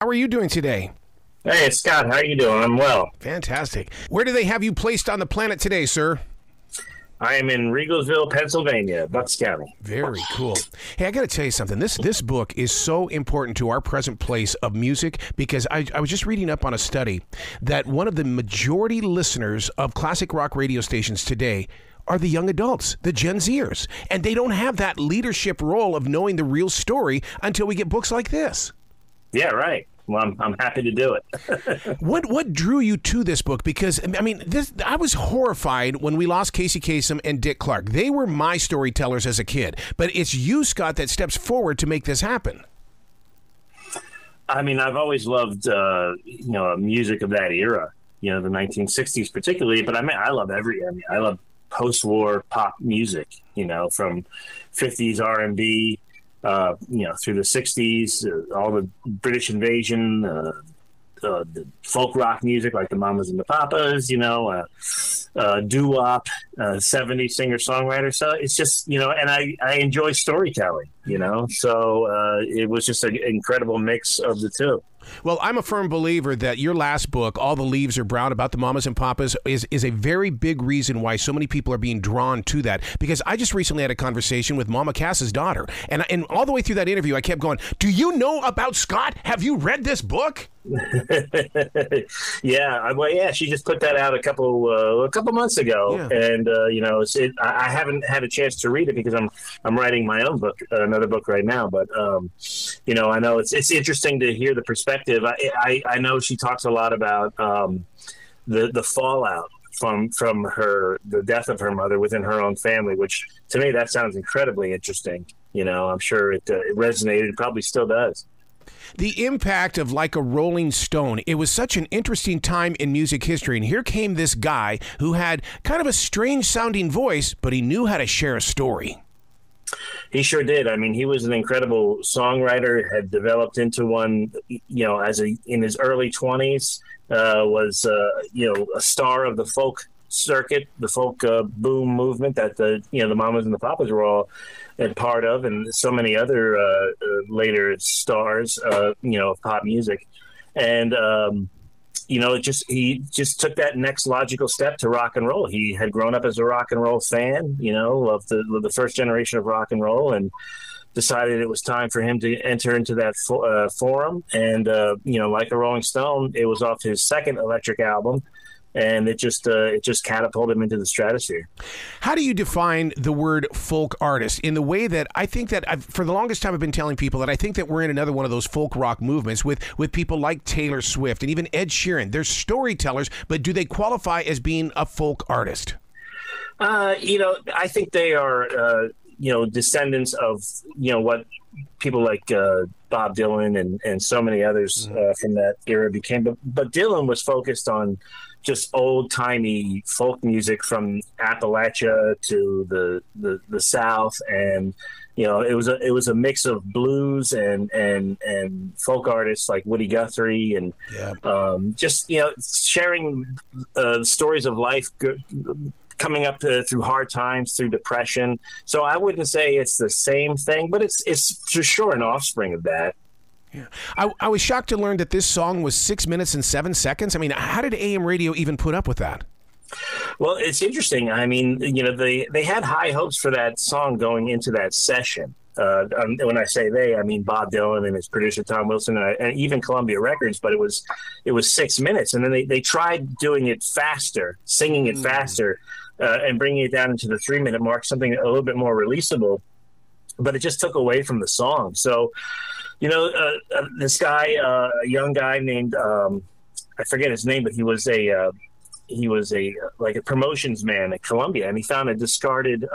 How are you doing today? Hey, Scott, how are you doing? I'm well. Fantastic. Where do they have you placed on the planet today, sir? I am in Regalsville, Pennsylvania, Bucks County. Very cool. Hey, I got to tell you something. This book is so important to our present place of music because I was just reading up on a study that one of the majority listeners of classic rock radio stations today are the young adults, the Gen Zers, and they don't have that leadership role of knowing the real story until we get books like this. Yeah, right. Well, I'm happy to do it. What drew you to this book? Because, I mean, I was horrified when we lost Casey Kasem and Dick Clark. They were my storytellers as a kid. But it's you, Scott, that steps forward to make this happen. I mean, I've always loved, music of that era, the 1960s particularly. But I love I love post-war pop music, from 50s R&B. Through the 60s, all the British invasion, the folk rock music like the Mamas and the Papas, doo-wop, 70s singer-songwriter. So it's just, and I enjoy storytelling, so it was just an incredible mix of the two. Well, I'm a firm believer that your last book, All the Leaves Are Brown, about the Mamas and Papas, is a very big reason why so many people are being drawn to that. Because I just recently had a conversation with Mama Cass's daughter, and all the way through that interview, I kept going, "Do you know about Scott? Have you read this book?" Yeah, she just put that out a couple months ago, yeah. And I haven't had a chance to read it because I'm writing my own book, another book right now. But I know it's interesting to hear the perspective. I know she talks a lot about the fallout from the death of her mother within her own family, which to me that sounds incredibly interesting. I'm sure it resonated, it probably still does. The impact of Like a Rolling Stone. It was such an interesting time in music history. And here came this guy who had kind of a strange sounding voice, but he knew how to share a story. He sure did. I mean, he was an incredible songwriter, had developed into one, in his early 20s, was a star of the folk circuit, the folk boom movement that the Mamas and the Papas were all a part of, and so many other later stars, of pop music. And he just took that next logical step to rock and roll. He had grown up as a rock and roll fan, of the first generation of rock and roll, and decided it was time for him to enter into that forum. And Like a Rolling Stone, it was off his second Electric album. And it just catapulted him into the stratosphere. How do you define the word folk artist in the way that I think that for the longest time I've been telling people that I think that we're in another one of those folk rock movements with people like Taylor Swift and even Ed Sheeran. They're storytellers, but do they qualify as being a folk artist? I think they are, descendants of, what people like Bob Dylan and so many others from that era became. But Dylan was focused on just old-timey folk music from Appalachia to the South, and it was a mix of blues and folk artists like Woody Guthrie, and sharing stories of life coming up through hard times, through depression. So I wouldn't say it's the same thing, but it's for sure an offspring of that. Yeah. I was shocked to learn that this song was 6 minutes and 7 seconds. I mean, how did AM radio even put up with that? Well, it's interesting. I mean, they had high hopes for that song going into that session. When I say they, I mean Bob Dylan and his producer Tom Wilson and even Columbia Records. But it was 6 minutes, and then they tried doing it faster, singing it faster, and bringing it down into the 3 minute mark, something a little bit more releasable. But it just took away from the song. So. This guy, a young guy named I forget his name, but he was a promotions man at Columbia, and he found a discarded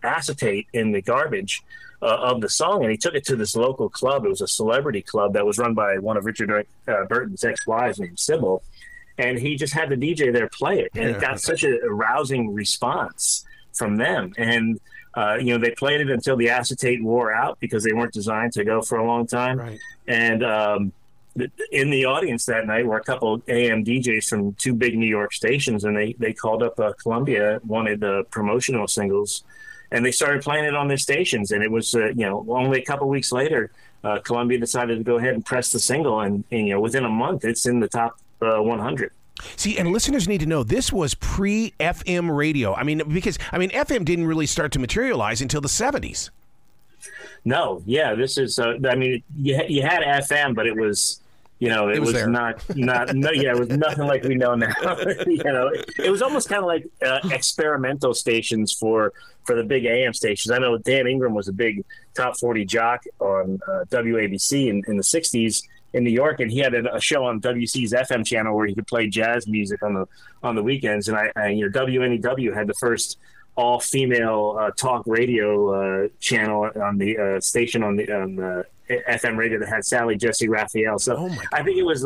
acetate in the garbage of the song, and he took it to this local club. It was a celebrity club that was run by one of Richard Burton's ex-wives named Sybil, and he just had the DJ there play it, and it got such a rousing response from them. And they played it until the acetate wore out because they weren't designed to go for a long time. Right. And in the audience that night were a couple AM DJs from two big New York stations, and they called up Columbia, wanted the promotional singles, and they started playing it on their stations. And it was, only a couple weeks later, Columbia decided to go ahead and press the single, and within a month, it's in the top 100. See, and listeners need to know this was pre-FM radio. Because FM didn't really start to materialize until the 70s. No, yeah, this is. You had FM, but it was. It was not. It was nothing like we know now. It was almost kind of like experimental stations for the big AM stations. I know Dan Ingram was a big top 40 jock on WABC in the 60s in New York, and he had a show on WC's FM channel where he could play jazz music on the weekends. And WNEW had the first all-female talk radio channel on the station on the FM radio that had Sally Jesse Raphael. So I think it was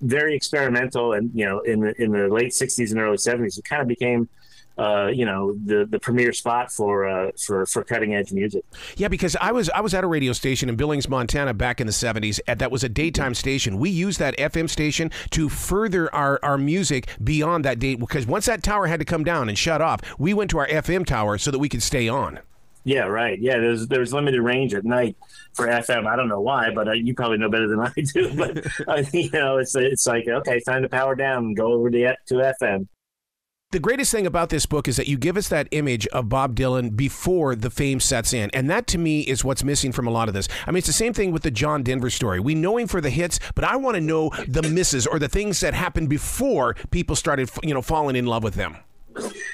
very experimental, and in the late 60s and early 70s, it kind of became the premier spot for cutting edge music. Yeah, because I was at a radio station in Billings, Montana back in the 70s. That was a daytime station. We used that FM station to further our music beyond that date, because once that tower had to come down and shut off, we went to our FM tower so that we could stay on. Yeah, right. Yeah, there's limited range at night for FM. I don't know why, but you probably know better than I do. But it's like, okay, it's time to power down and go over to FM. The greatest thing about this book is that you give us that image of Bob Dylan before the fame sets in. And that, to me, is what's missing from a lot of this. It's the same thing with the John Denver story. We know him for the hits, but I want to know the misses or the things that happened before people started, falling in love with them.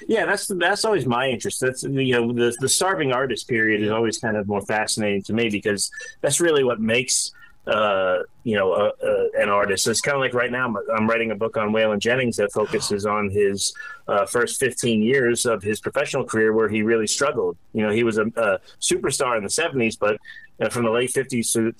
Yeah, that's always my interest. That's the starving artist period is always kind of more fascinating to me, because that's really what makes an artist. It's kind of like right now I'm writing a book on Waylon Jennings that focuses on his first 15 years of his professional career, where he really struggled. He was a superstar in the 70s, but from the late 50s through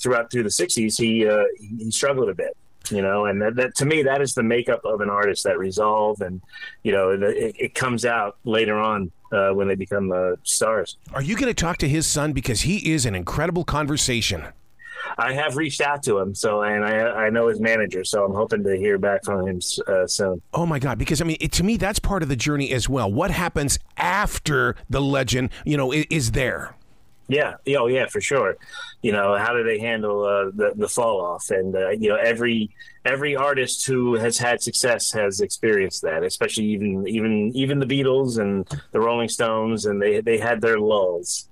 the 60s, he struggled a bit. And that to me, that is the makeup of an artist, that resolve, and it comes out later on when they become stars. Are you going to talk to his son, because he is an incredible conversation? I have reached out to him, and I know his manager, so I'm hoping to hear back from him soon. Oh my God! Because to me, that's part of the journey as well. What happens after the legend, is there? Yeah. Oh, yeah, for sure. How do they handle the fall off? And every artist who has had success has experienced that, especially even the Beatles and the Rolling Stones, and they had their lulls.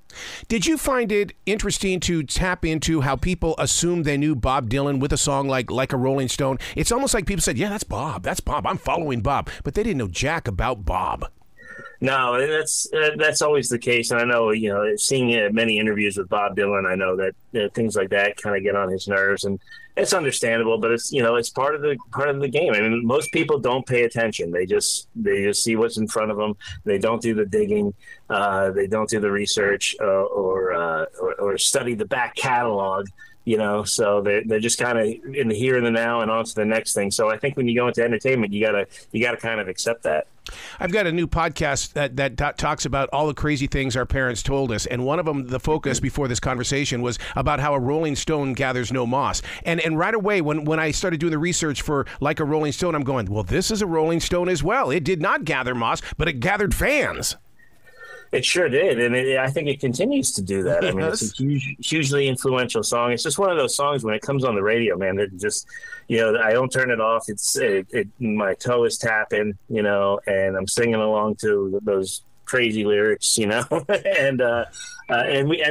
Did you find it interesting to tap into how people assumed they knew Bob Dylan with a song like a Rolling Stone? It's almost like people said, yeah, that's Bob. I'm following Bob. But they didn't know jack about Bob. No, that's always the case. And I know, seeing many interviews with Bob Dylan, I know that things like that kind of get on his nerves, and it's understandable, but it's part of the game. Most people don't pay attention. They just see what's in front of them. They don't do the digging. They don't do the research or study the back catalog. So they're just kind of in the here and the now and on to the next thing. So I think when you go into entertainment, you gotta kind of accept that. I've got a new podcast that talks about all the crazy things our parents told us, and one of them, the focus before this conversation, was about how a Rolling Stone gathers no moss. And right away, when I started doing the research for Like a Rolling Stone, I'm going, well, this is a Rolling Stone as well. It did not gather moss, but it gathered fans. It sure did, and I think it continues to do that. Yes. It's a hugely influential song. It's just one of those songs when it comes on the radio, man. It just, I don't turn it off. My toe is tapping, and I'm singing along to those crazy lyrics, and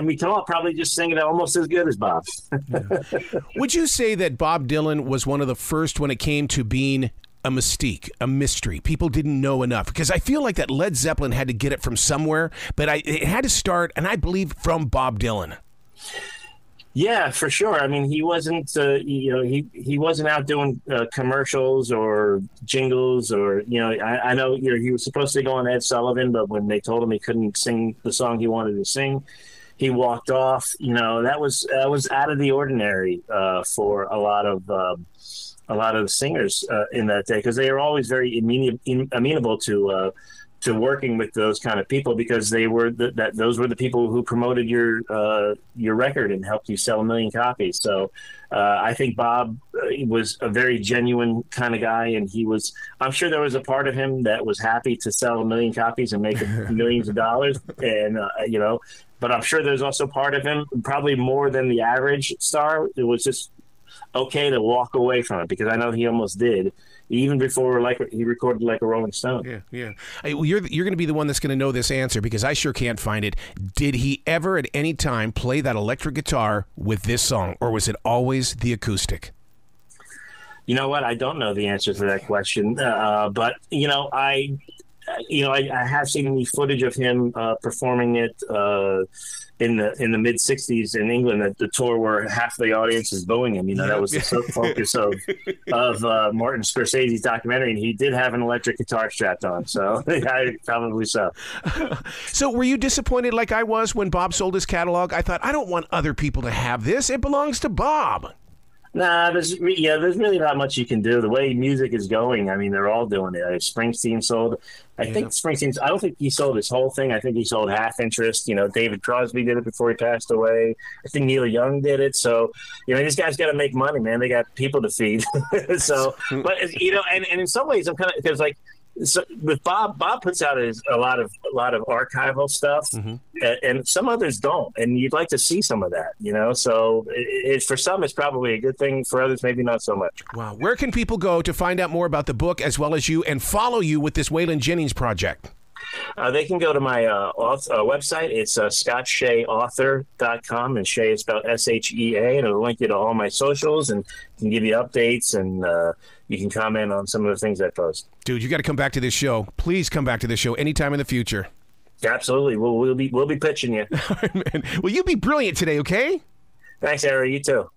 we can all probably just sing it almost as good as Bob. Yeah. Would you say that Bob Dylan was one of the first when it came to being a mystique, a mystery? People didn't know enough, because I feel like that Led Zeppelin had to get it from somewhere, but it had to start, and I believe, from Bob Dylan. Yeah, for sure. He wasn't, he wasn't out doing commercials or jingles, or I know he was supposed to go on Ed Sullivan, but when they told him he couldn't sing the song he wanted to sing, he walked off. That was out of the ordinary for a lot of the singers in that day, because they are always very amenable to working with those kind of people, because they were those were the people who promoted your record and helped you sell 1 million copies. So I think Bob was a very genuine kind of guy, and I'm sure there was a part of him that was happy to sell 1 million copies and make millions of dollars, and but I'm sure there's also part of him, probably more than the average star. It was just okay to walk away from it, because I know he almost did, even before he recorded Like a Rolling Stone. Yeah, yeah. Well, you're going to be the one that's going to know this answer, because I sure can't find it. Did he ever at any time play that electric guitar with this song, or was it always the acoustic? You know what? I don't know the answer to that question, but I have seen the footage of him performing it in the mid '60s in England, the tour where half the audience is booing him. That was the focus of Martin Scorsese's documentary, and he did have an electric guitar strapped on. So probably so. So were you disappointed like I was when Bob sold his catalog? I thought, I don't want other people to have this. It belongs to Bob. Nah, there's really not much you can do. The way music is going, I mean, they're all doing it. Springsteen sold. I don't think he sold his whole thing. I think he sold half interest. David Crosby did it before he passed away. I think Neil Young did it. So, these guys got to make money, man. They got people to feed. So, but and in some ways, I'm kind of, because so with Bob puts out a lot of archival stuff, and some others don't, and you'd like to see some of that, So for some, it's probably a good thing. For others, maybe not so much. Wow. Where can people go to find out more about the book as well as you, and follow you with this Waylon Jennings project? They can go to my website. It's scottsheaauthor.com, and Shea is spelled SHEA, and it'll link you to all my socials and can give you updates, and you can comment on some of the things I post. Dude, you got to come back to this show. Please come back to this show anytime in the future. Absolutely. We'll be pitching you. All right, man. Well, you be brilliant today, okay? Thanks, Ari. You too.